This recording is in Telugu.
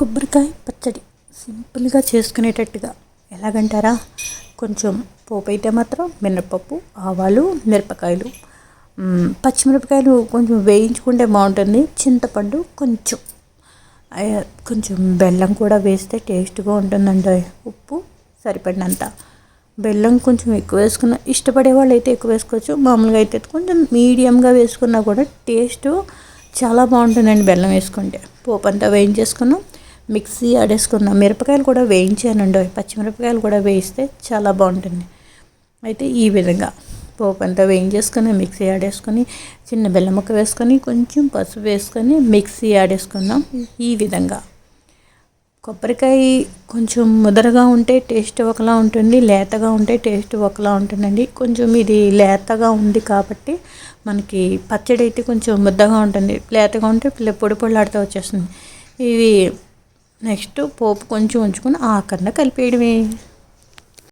కొబ్బరికాయ పచ్చడి సింపుల్గా చేసుకునేటట్టుగా ఎలాగంటారా? కొంచెం పోపు అయితే మాత్రం మినపప్పు, ఆవాలు, మిరపకాయలు, పచ్చిమిరపకాయలు కొంచెం వేయించుకుంటే బాగుంటుంది. చింతపండు కొంచెం, కొంచెం బెల్లం కూడా వేస్తే టేస్ట్గా ఉంటుందండి. ఉప్పు సరిపడినంత. బెల్లం కొంచెం ఎక్కువ వేసుకున్న ఇష్టపడే వాళ్ళు అయితే ఎక్కువ వేసుకోవచ్చు. మామూలుగా అయితే కొంచెం మీడియంగా వేసుకున్నా కూడా టేస్ట్ చాలా బాగుంటుందండి బెల్లం వేసుకుంటే. పోపు అంతా వేయించేసుకున్నాం, మిక్సీ ఆడేసుకున్నాం. మిరపకాయలు కూడా వేయించానండి, పచ్చిమిరపకాయలు కూడా వేయిస్తే చాలా బాగుంటుంది. అయితే ఈ విధంగా పోపు అంతా వేయించేసుకొని మిక్సీ ఆడేసుకొని చిన్న బెల్లం ముక్క వేసుకొని కొంచెం పసుపు వేసుకొని మిక్సీ ఆడేసుకున్నాం. ఈ విధంగా కొబ్బరికాయ కొంచెం ముదరగా ఉంటే టేస్ట్ ఒకలా ఉంటుంది, లేతగా ఉంటే టేస్ట్ ఒకలా ఉంటుందండి. కొంచెం ఇది లేతగా ఉంది కాబట్టి మనకి పచ్చడి అయితే కొంచెం ముద్దగా ఉంటుంది. లేతగా ఉంటే పొడి పొడిలాడుతూ వచ్చేస్తుంది. ఇవి నెక్స్ట్ పోపు కొంచెం ఉంచుకొని ఆఖరణ కలిపేయడమే.